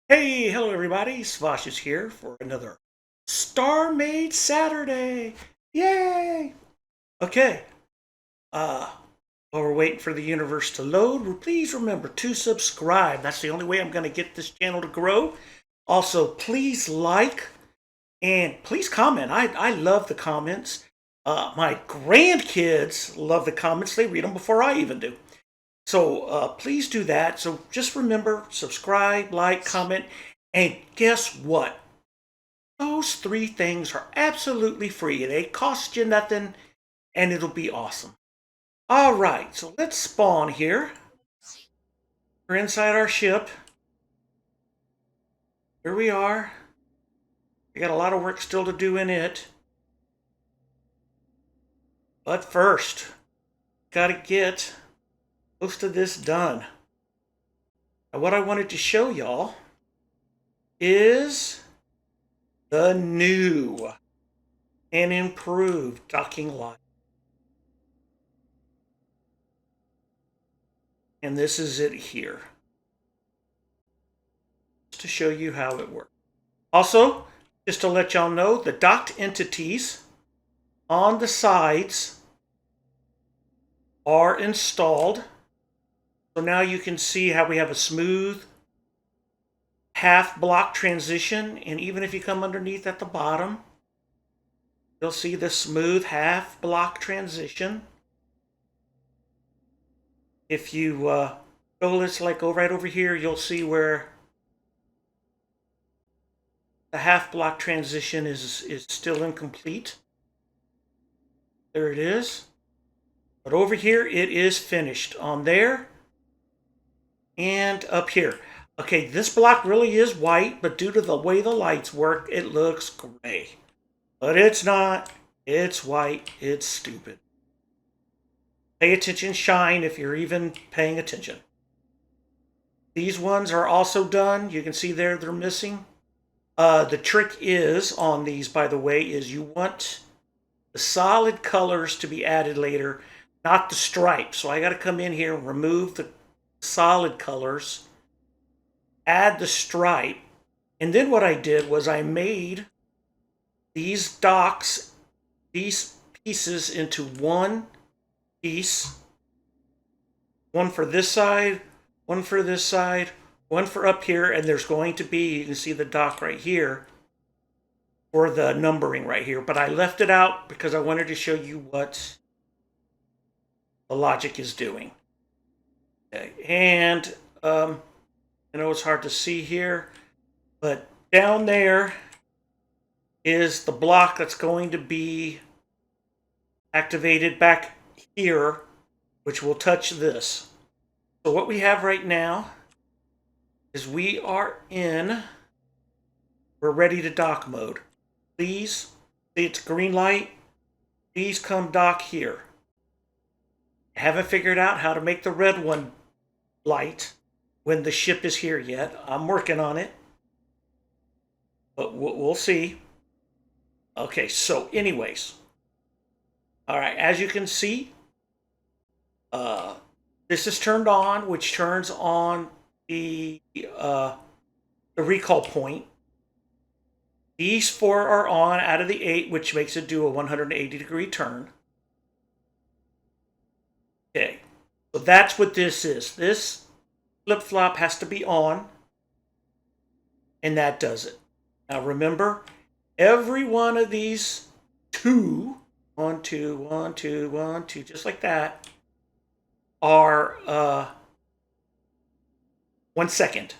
Hey, hello everybody. Svaash is here for another StarMade Saturday. Yay! Okay. Uh, while we're waiting for the universe to load, please remember to subscribe. That's the only way I'm going to get this channel to grow. Also, please like and please comment. I love the comments. My grandkids love the comments. They read them before I even do. So please do that. So just remember, subscribe, like, comment, and guess what? Those three things are absolutely free. They cost you nothing, and it'll be awesome. All right, so let's spawn here. We're inside our ship. Here we are. We got a lot of work still to do in it. But first, got to get most of this done. Now, what I wanted to show y'all is the new and improved docking line. And this is it here. Just to show you how it works. Also, just to let y'all know, the docked entities on the sides are installed. So now you can see how we have a smooth half block transition. And even if you come underneath at the bottom, you'll see the smooth half block transition. If you go, let's like go right over here, you'll see where the half block transition is still incomplete. There it is. But over here, it is finished on there and up here. Okay, this block really is white, but due to the way the lights work, it looks gray. But it's not. It's white. It's stupid. Pay attention, shine, if you're even paying attention. These ones are also done. You can see there they're missing. The trick is on these, by the way, is you want the solid colors to be added later, not the stripes. So I got to come in here and remove the solid colors, add the stripe, and then what I did was I made these docks, these pieces into one piece, one for this side, one for this side, one for up here, and there's going to be, you can see the dock right here, for the numbering right here, but I left it out because I wanted to show you what the logic is doing. Okay. And I know it's hard to see here, but down there is the block that's going to be activated back here, which will touch this. So what we have right now is we're ready to dock mode. Please, see it's green light, please come dock here. I haven't figured out how to make the red one light when the ship is here yet. I'm working on it, but we'll see. Okay, so anyways, all right, as you can see, this is turned on, which turns on the recall point. These four are on out of the 8, which makes it do a 180-degree turn. Okay, so that's what this is. This flip-flop has to be on, and that does it. Now remember, every one of these two, one, two, one, two, one, two, just like that, are 1 second.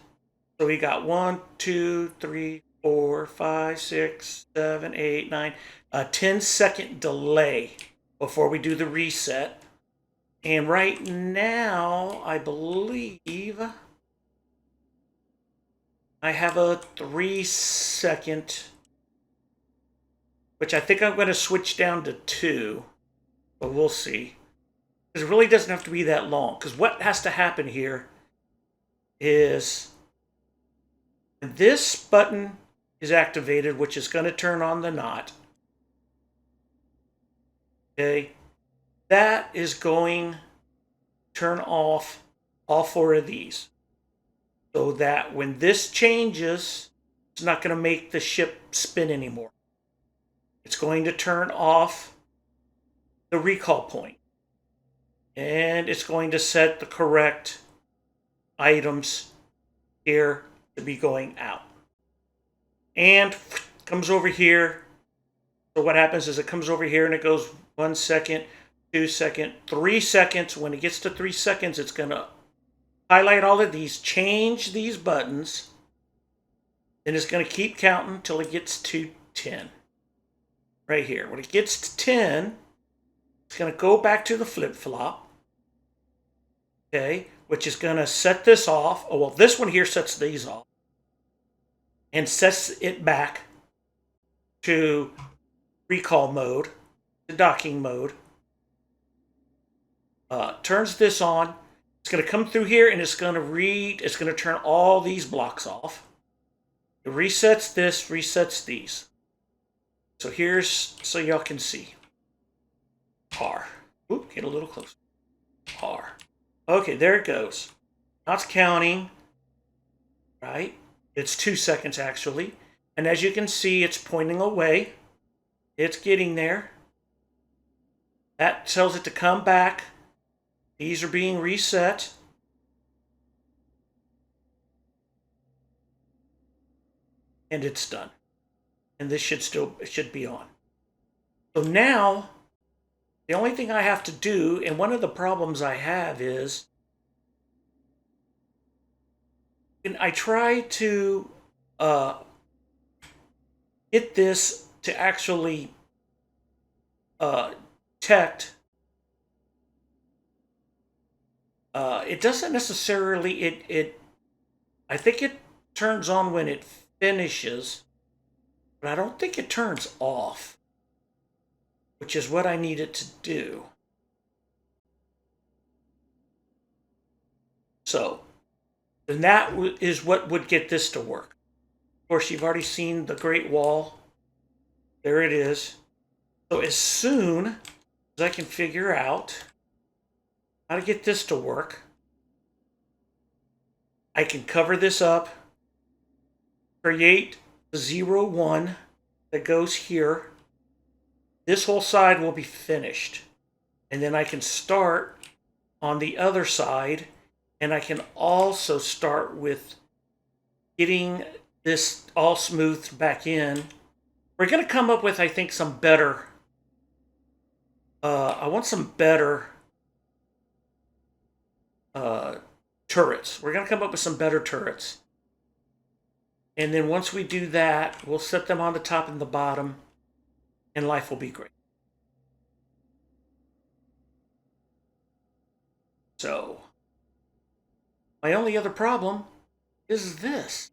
So we got 1, 2, 3, 4, 5, 6, 7, 8, 9, a 10-second delay before we do the reset. And right now, I believe I have a 3-second, which I think I'm going to switch down to 2, but we'll see. Because it really doesn't have to be that long. Because what has to happen here is this button is activated, which is going to turn on the knot. Okay, that is going to turn off all 4 of these. so that when this changes, it's not going to make the ship spin anymore. It's going to turn off the recall point, and it's going to set the correct items here to be going out. And comes over here. So what happens is it comes over here and it goes 1 second, 2 seconds, 3 seconds. When it gets to 3 seconds, it's going to highlight all of these, change these buttons, and it's going to keep counting till it gets to 10. Right here. When it gets to 10, it's going to go back to the flip-flop, okay, which is going to set this off. Oh, well, this one here sets these off and sets it back to recall mode, to docking mode. Turns this on. It's going to come through here and it's going to turn all these blocks off. It resets this, resets these. So here's, so y'all can see. R. Oop, get a little closer. R. Okay, there it goes. Now it's counting, right? It's 2 seconds actually. And as you can see, it's pointing away. It's getting there. That tells it to come back. These are being reset. And it's done. And this should be on. So now, the only thing I have to do, and one of the problems I have is, and I try to get this to actually detect. It doesn't necessarily, I think it turns on when it finishes, but I don't think it turns off, which is what I need it to do. So, then that is what would get this to work. Of course, you've already seen the Great Wall. There it is. So as soon as I can figure out how to get this to work, I can cover this up, create the 01 that goes here. This whole side will be finished. And then I can start on the other side, and I can also start with getting this all smoothed back in. We're going to come up with, I think, some better, I want some better turrets. We're going to come up with some better turrets. And then once we do that, we'll set them on the top and the bottom, and life will be great. So, my only other problem is this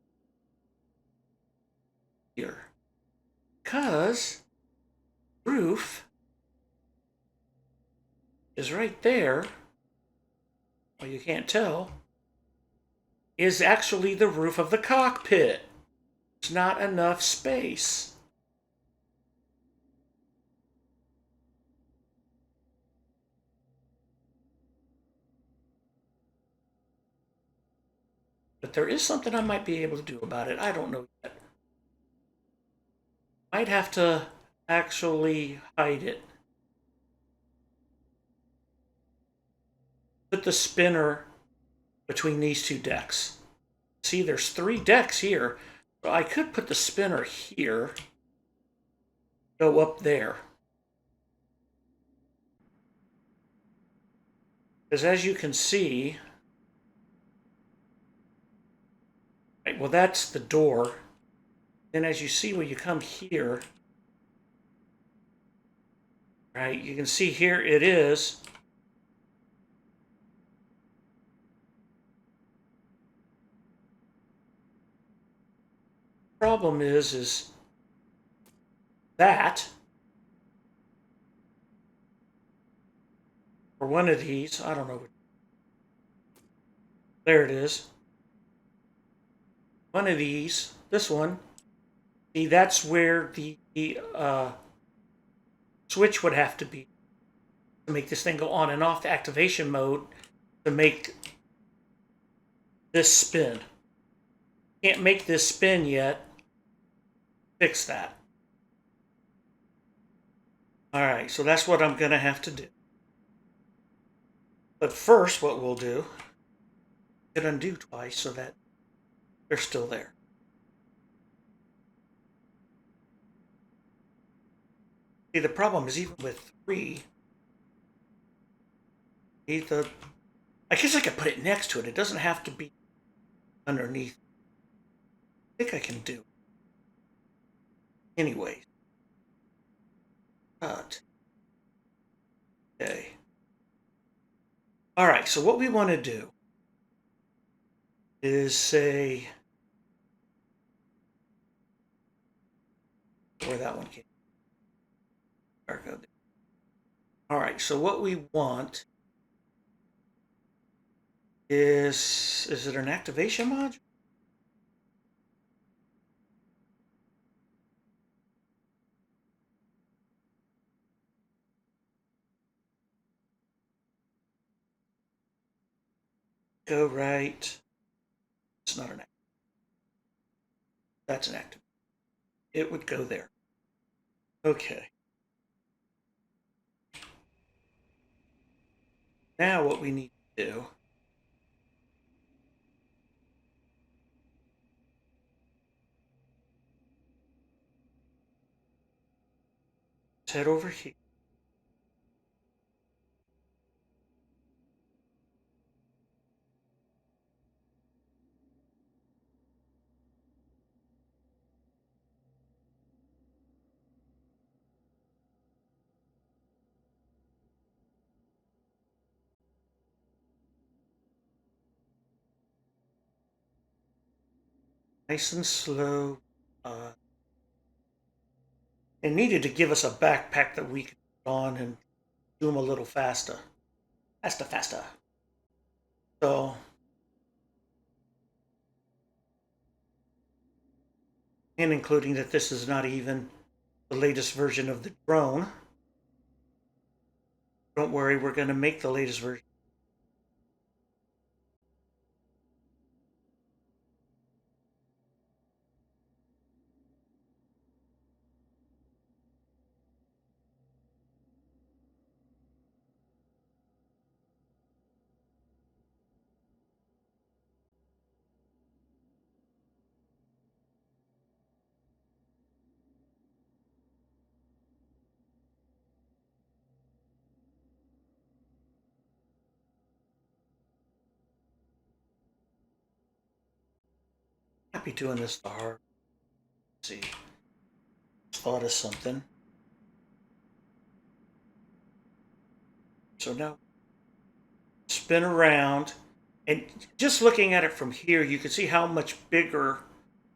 here. Because roof is right there. Well, you can't tell. Is actually the roof of the cockpit. There's not enough space. But there is something I might be able to do about it. I don't know yet. Might have to actually hide it. Put the spinner between these two decks. See, there's 3 decks here. So I could put the spinner here, go up there. Because as you can see, right, well, that's the door. Then as you see when you come here, right, you can see here it is. Problem is that for one of these, I don't know. There it is. One of these, this one. See, that's where the switch would have to be to make this thing go on and off the activation mode to make this spin. Can't make this spin yet. Fix that. All right, so that's what I'm going to have to do. But first, what we'll do, hit undo twice so that they're still there. See, the problem is even with 3, I guess I could put it next to it. It doesn't have to be underneath. I think I can do it. Anyways. Cut. Okay. All right, so what we want to do is say where that one came. All right, so what we want is it an activation module? Go right. It's not an active. That's an active. It would go there. Okay. Now what we need to do is head over here. Nice and slow. It needed to give us a backpack that we could put on and do them a little faster. Faster. So, and including that this is not even the latest version of the drone. Don't worry, we're going to make the latest version. Happy doing this the hard. Let's see. Thought of something. So now spin around, and just looking at it from here, you can see how much bigger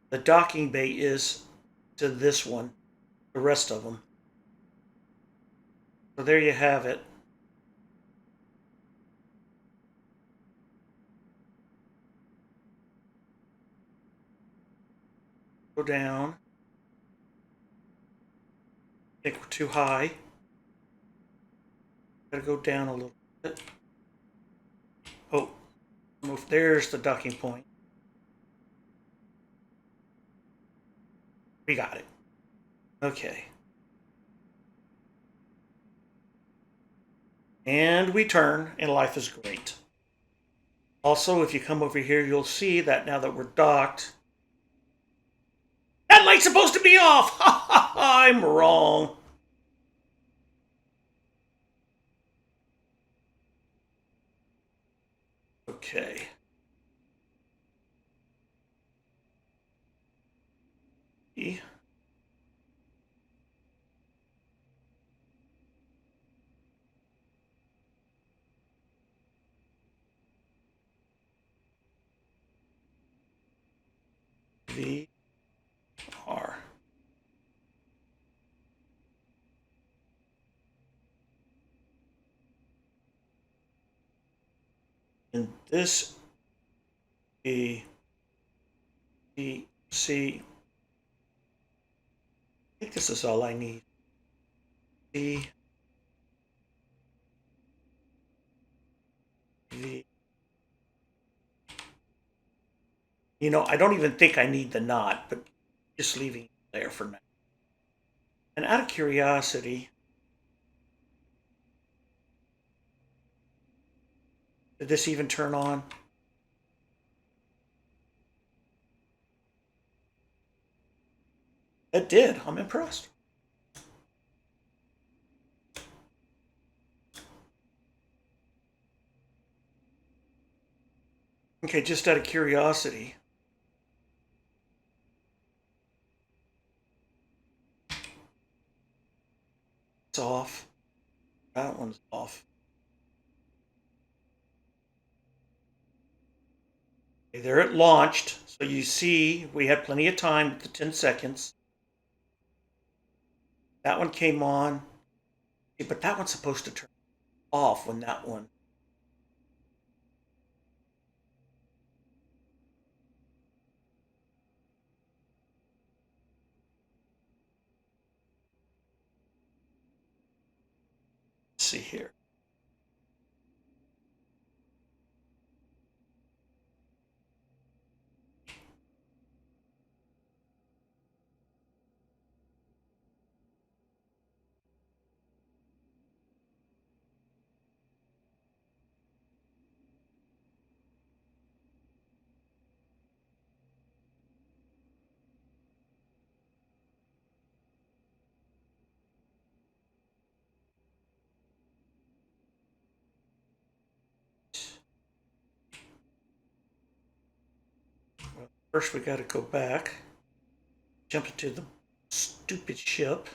the docking bay is to this one, the rest of them. So there you have it. Go down. I think we're too high. Gotta go down a little bit. Oh, move. There's the docking point. We got it. Okay. And we turn, and life is great. Also, if you come over here, you'll see that now that we're docked, that light's supposed to be off! Ha ha ha! I'm wrong. Okay. E. V. R. And this E. B. C. I think this is all I need. C. V. You know, I don't even think I need the knot, but just leaving it there for now. And out of curiosity, did this even turn on? It did. I'm impressed. Okay, just out of curiosity. It's off. That one's off. Okay, there it launched. So you see we had plenty of time with the 10 seconds. That one came on. But that one's supposed to turn off when that one. Let's see here. Well, first we got to go back, jump into the stupid ship.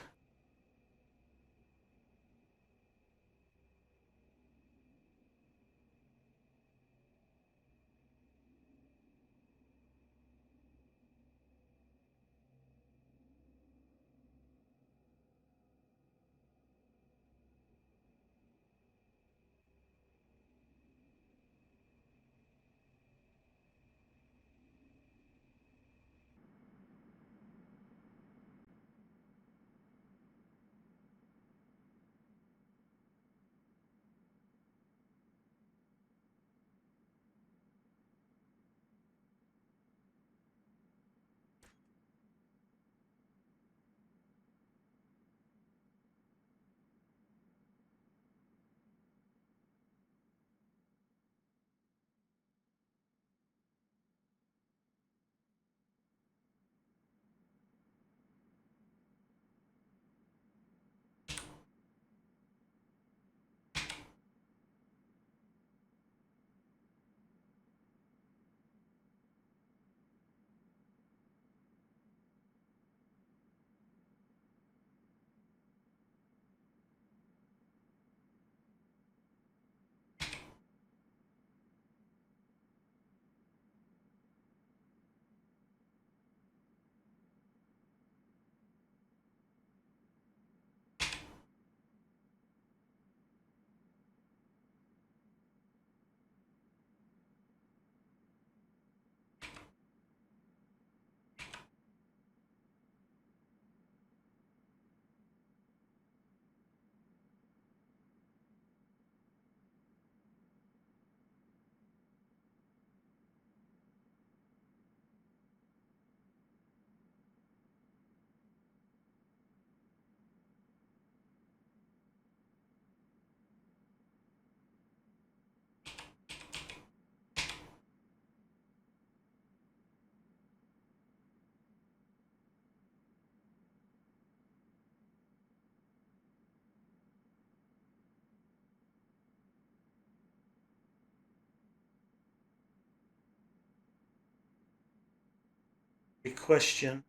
A question.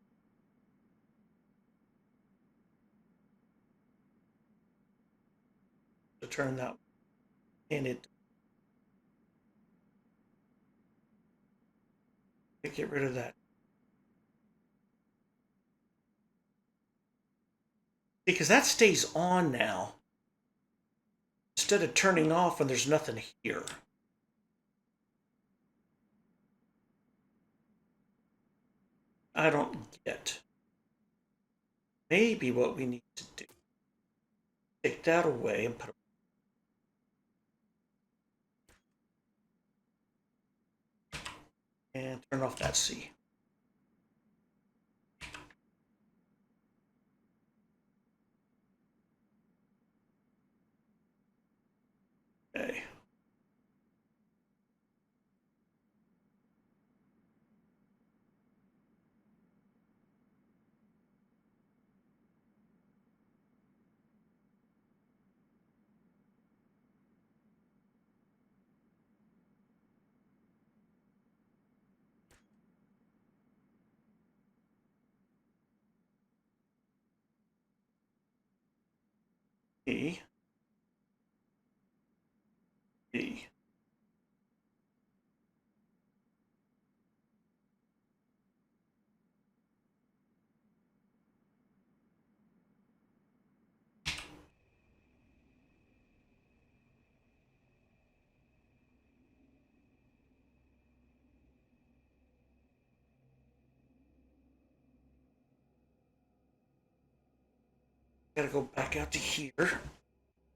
To turn that in it. Get rid of that. Because that stays on now. Instead of turning off when there's nothing here. I don't get. Maybe what we need to do. Take that away and put And turn off that C. Okay. E. D. Gotta go back out to here.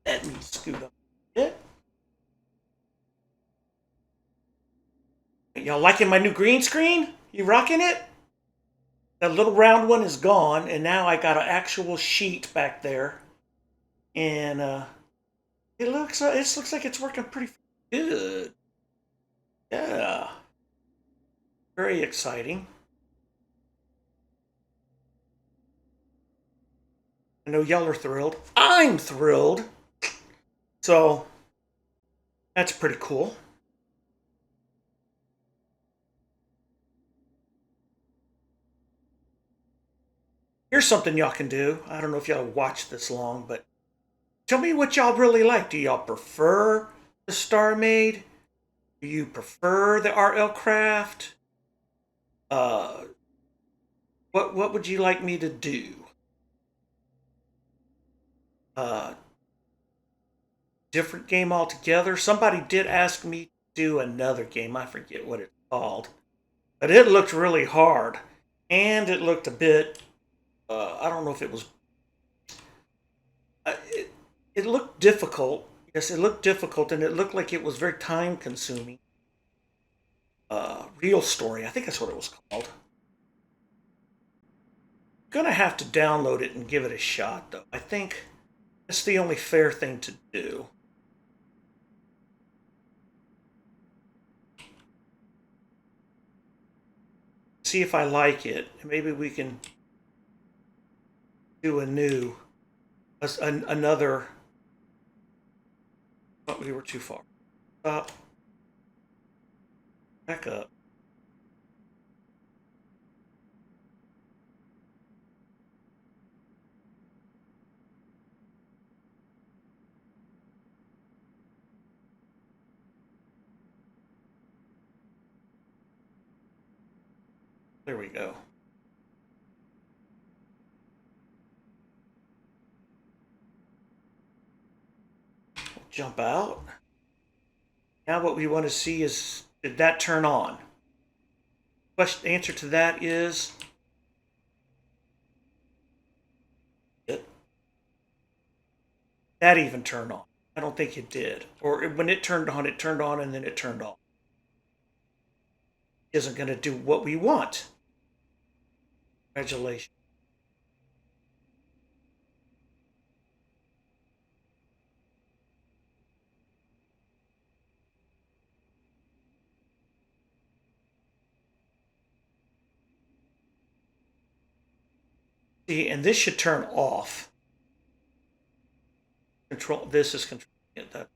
Let me scoot up a bit. Y'all liking my new green screen? You rocking it? That little round one is gone, and now I got an actual sheet back there. And it looks like it's working pretty good. Yeah. Very exciting. I know y'all are thrilled. I'm thrilled. So that's pretty cool. Here's something y'all can do. I don't know if y'all watched this long, but tell me what y'all really like. Do y'all prefer the StarMade? Do you prefer the RL Craft? Uh, what would you like me to do? Uh, Different game altogether. Somebody did ask me to do another game. I forget what it's called, but it looked really hard, and it looked a bit. I don't know if it was. It looked difficult. Yes, it looked difficult, and it looked like it was very time consuming. Real story. I think that's what it was called. Gonna have to download it and give it a shot, though. I think that's the only fair thing to do. See if I like it. Maybe we can do another. Oh, we were too far. Up, back up. There we go. Jump out. Now what we want to see is, did that turn on? Question answer to that is it. That even turned on. I don't think it did. Or when it turned on and then it turned off. It isn't going to do what we want. Congratulations. See, and this should turn off. Control. This is controlling it.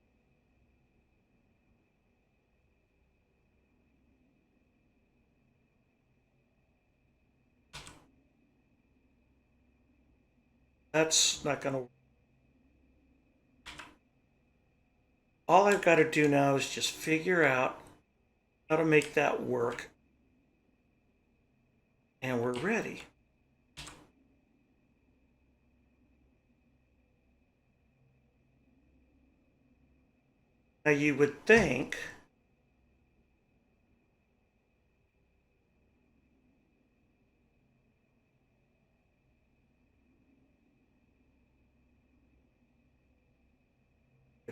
That's not going to. All I've got to do now is just figure out how to make that work, and we're ready. Now you would think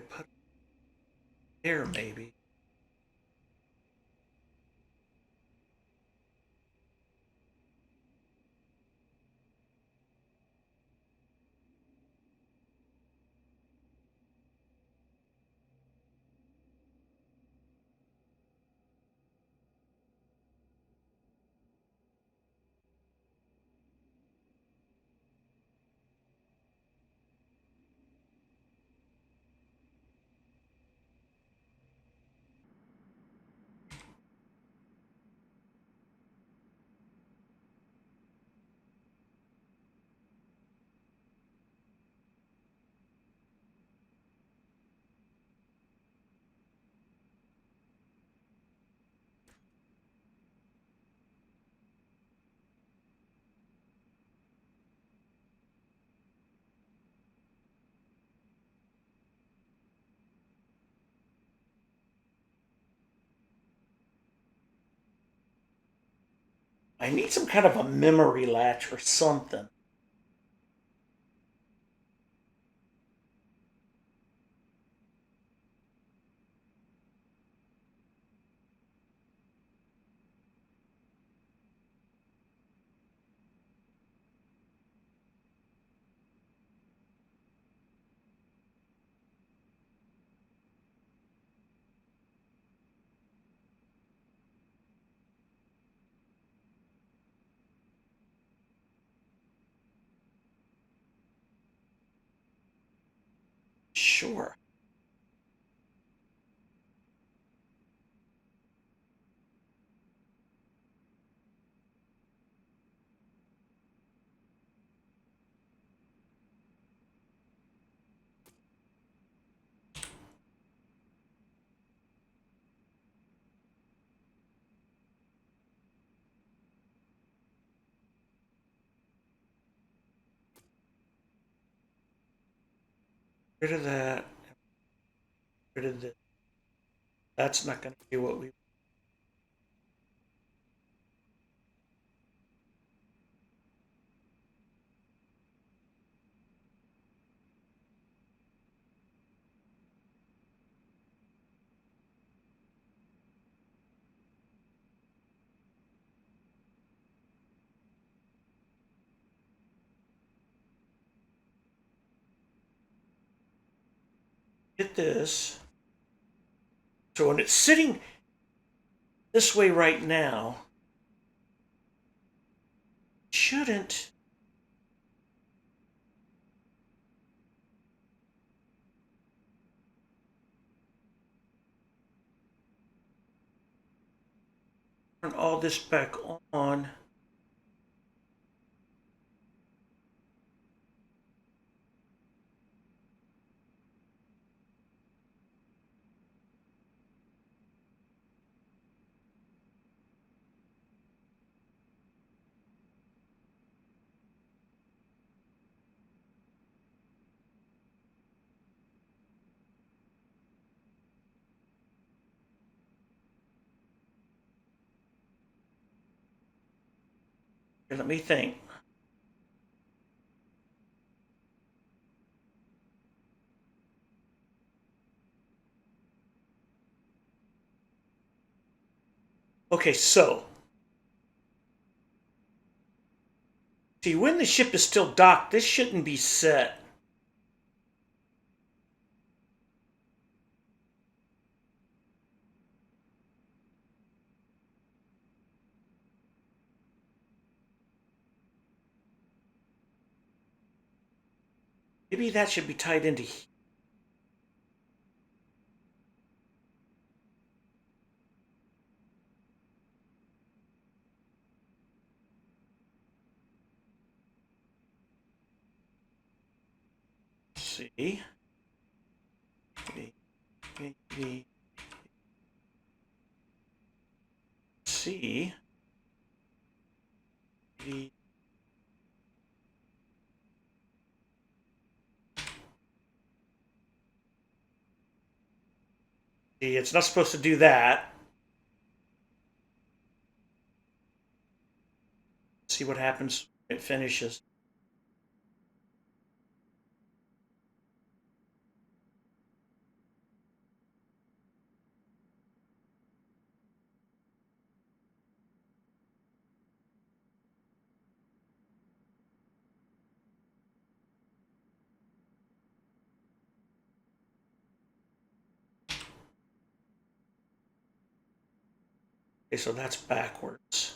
put there maybe. I need some kind of a memory latch or something. Sure. Rid of that. Rid of this. That's not going to be what we. Get this. So when it's sitting this way right now, it shouldn't. Turn all this back on. Here, let me think. Okay, so see, when the ship is still docked, this shouldn't be set. Maybe that should be tied into here. See? B, C, B. It's not supposed to do that. See what happens when it finishes. Okay, so that's backwards.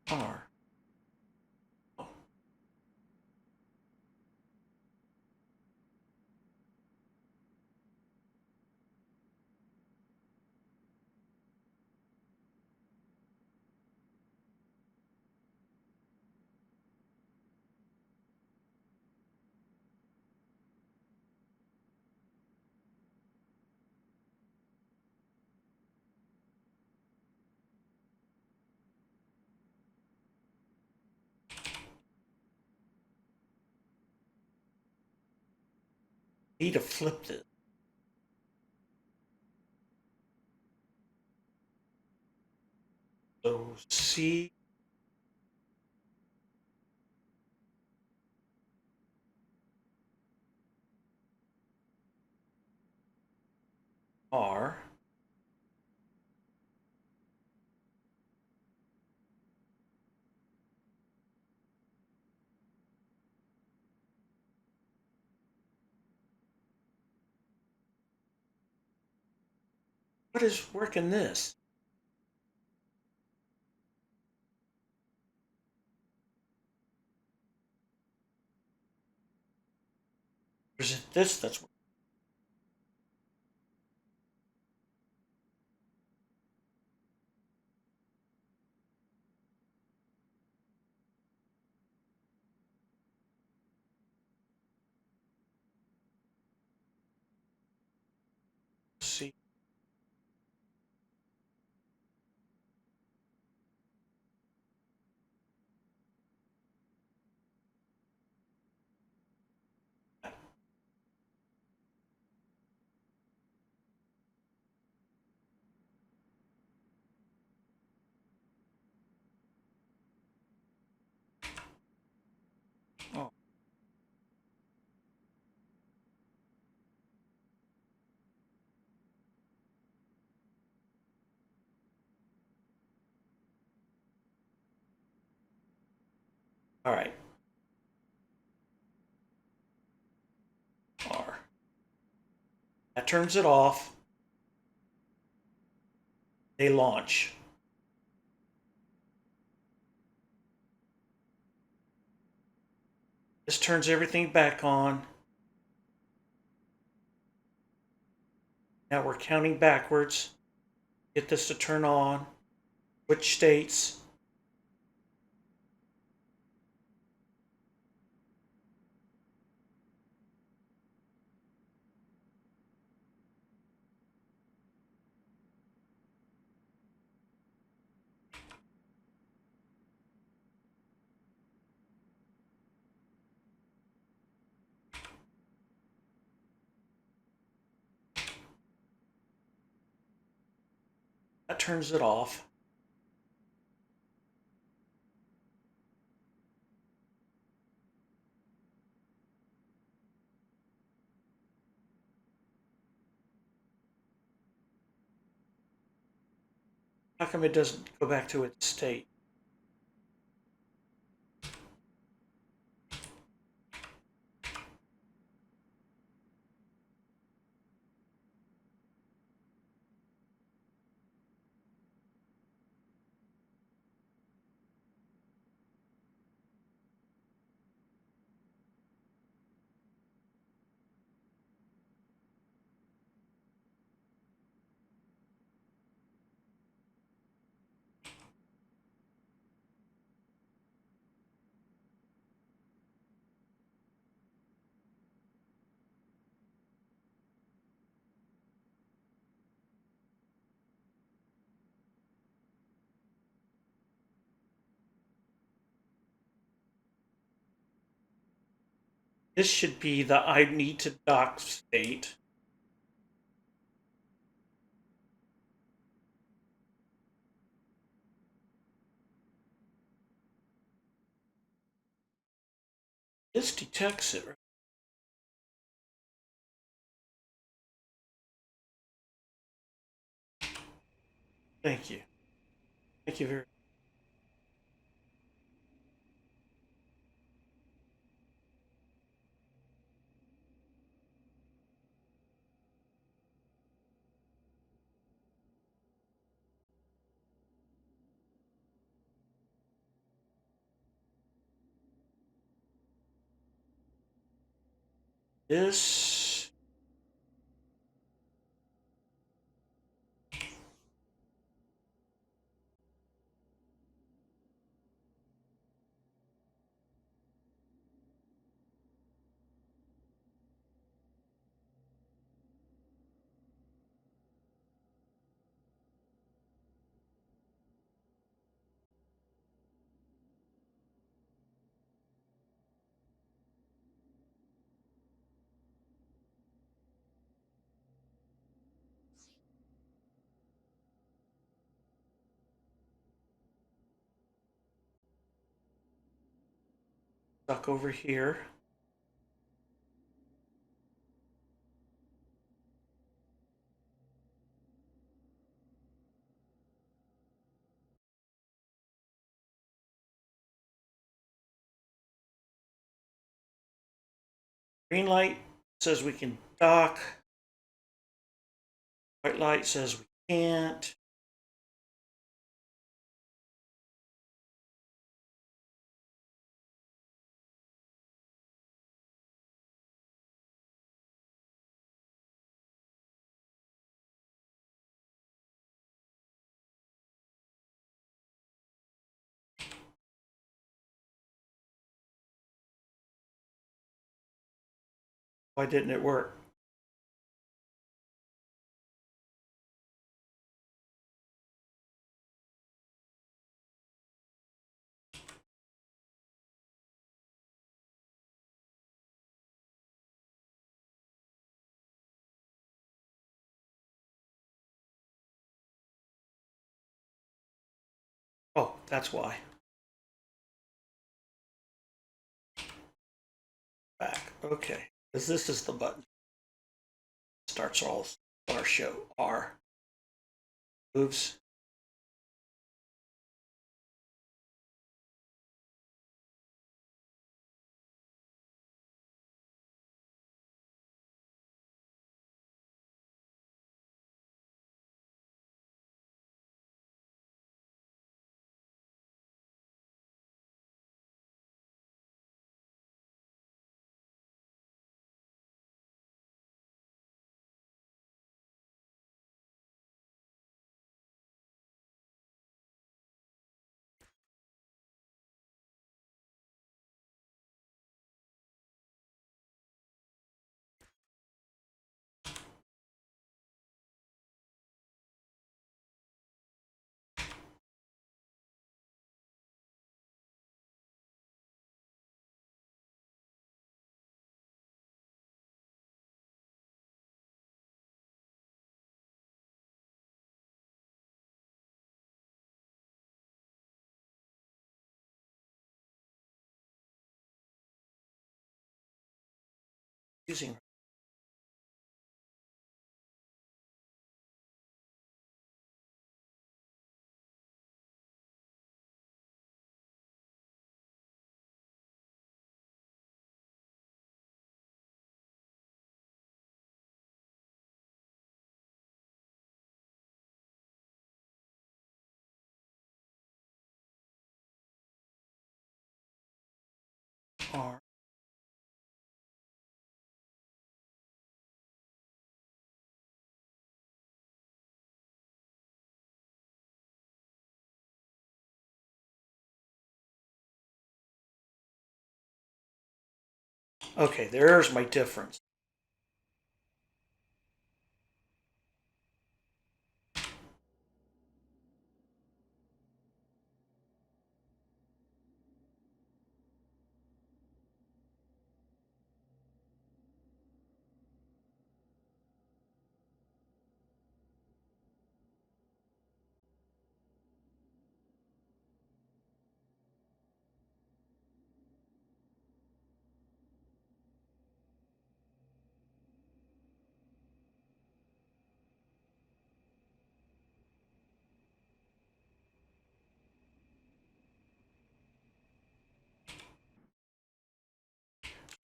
R. Oh, Need to flip this. So C R. What is working this? Or is it this that's C? Oh, all right. R. That turns it off. They launch. This turns everything back on. Now we're counting backwards. Get this to turn on. Which states? That turns it off. How come it doesn't go back to its state? This should be the I need to dock state. This detects it. Thank you. Thank you very much. This Stuck over here. Green light says we can dock. White light says we can't. Why didn't it work? Oh, that's why. Back. Okay. Because this is the button. Starts all our show. R. Moves. Using. R. Okay, there's my difference.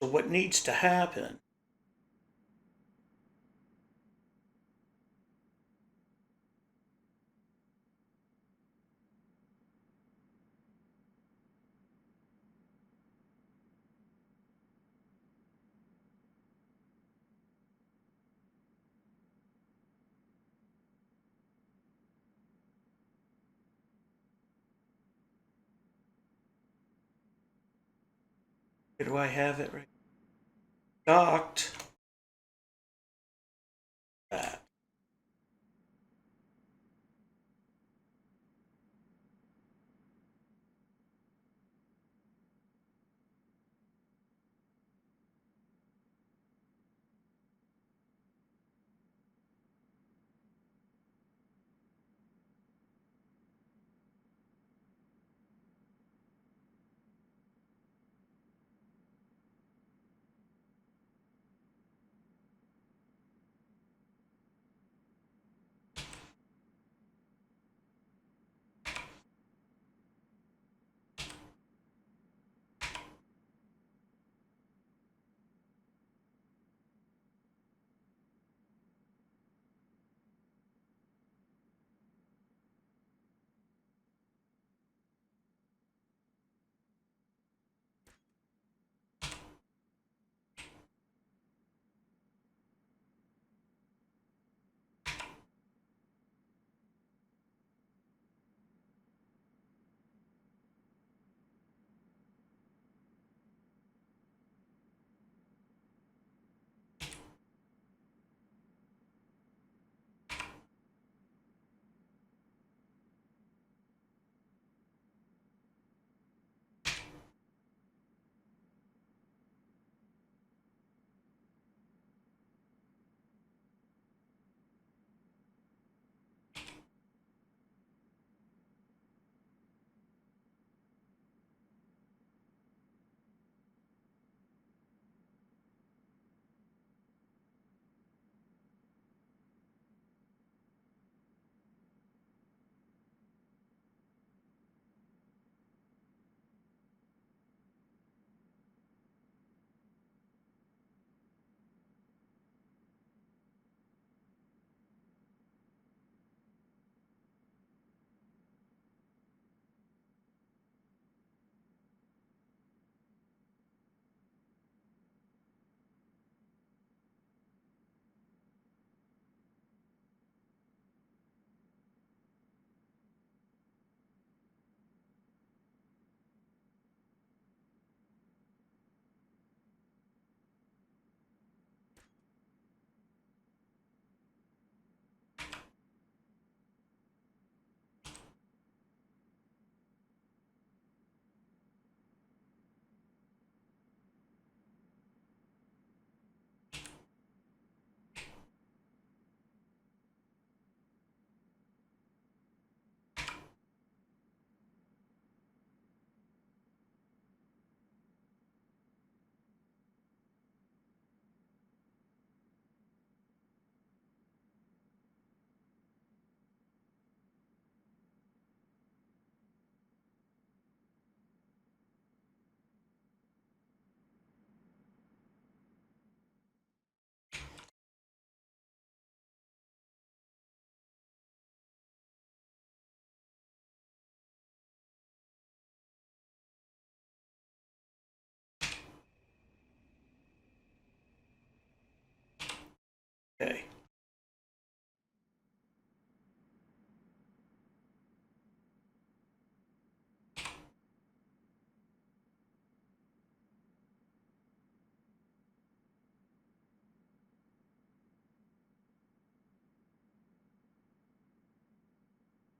So what needs to happen? Where do I have it? Right. Docked. That.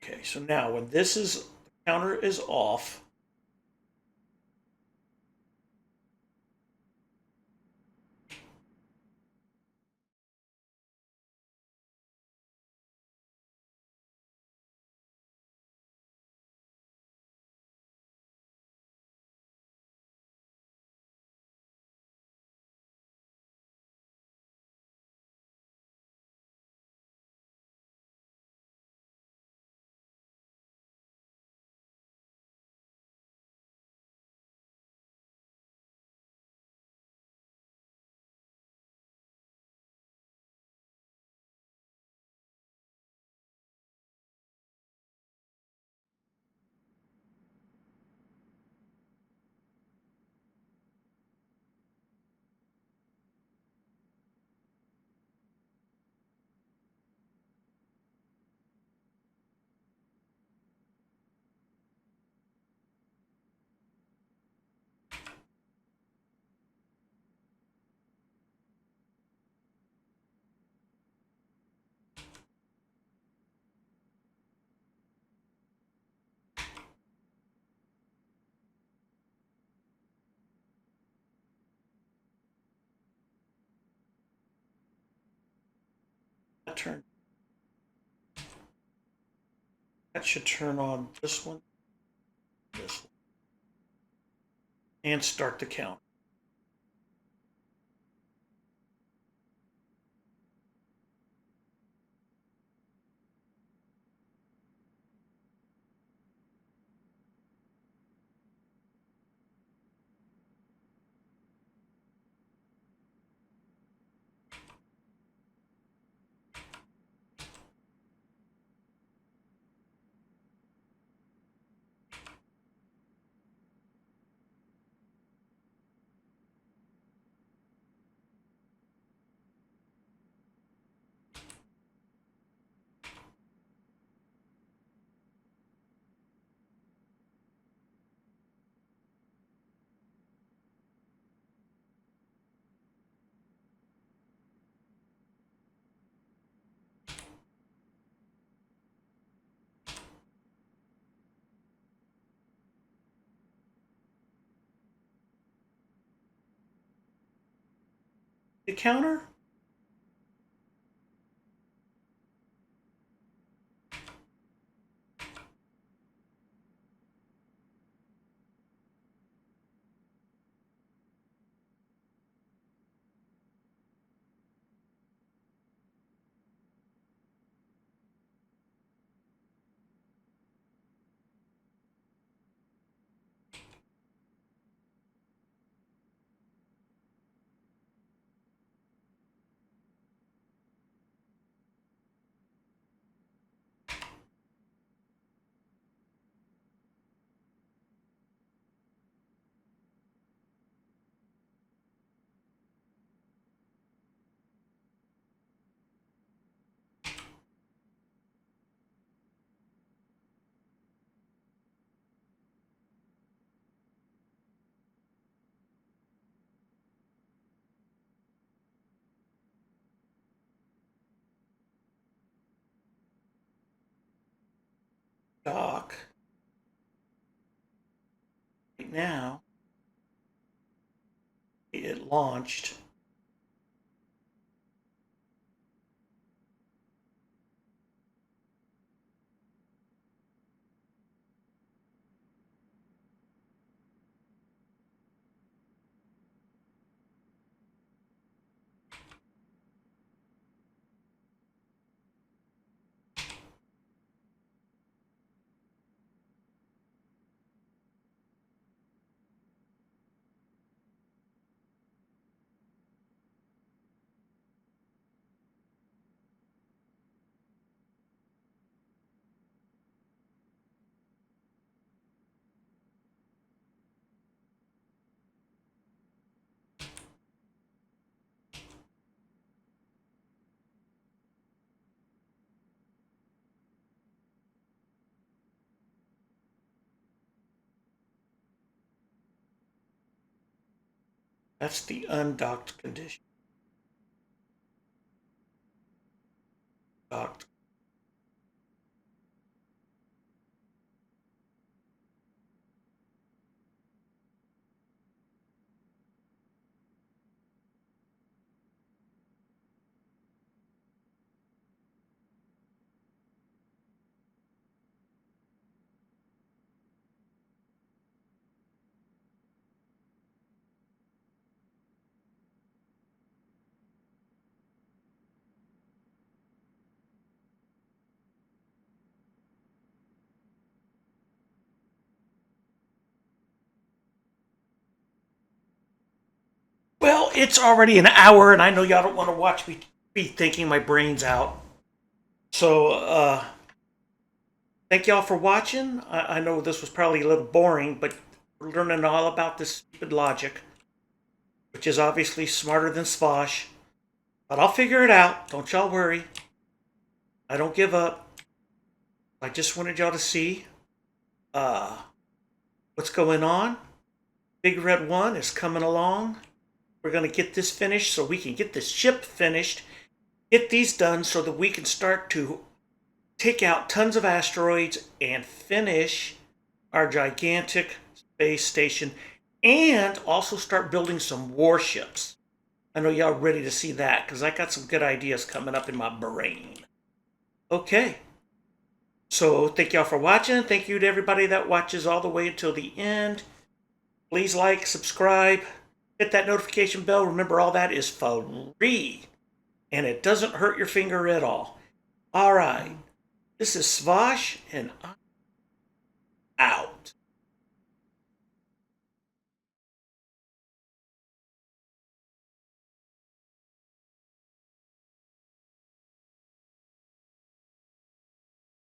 Okay, so now when the counter is off, that turn that should turn on this one, this one, and start the count. The counter? Dock. Right now, it launched. That's the undocked condition. Docked. it's already an hour, and I know y'all don't want to watch me be thinking my brain's out. So, thank y'all for watching. I know this was probably a little boring, but we're learning all about this stupid logic, which is obviously smarter than Svaash. But I'll figure it out. Don't y'all worry. I don't give up. I just wanted y'all to see what's going on. Big Red 1 is coming along. We're going to get this finished so we can get this ship finished. Get these done so that we can start to take out tons of asteroids and finish our gigantic space station, and also start building some warships. I know y'all ready to see that because I got some good ideas coming up in my brain. Okay. So thank y'all for watching. Thank you to everybody that watches all the way until the end. Please like, subscribe, hit that notification bell. Remember, all that is free, and it doesn't hurt your finger at all. All right. This is Svaash, and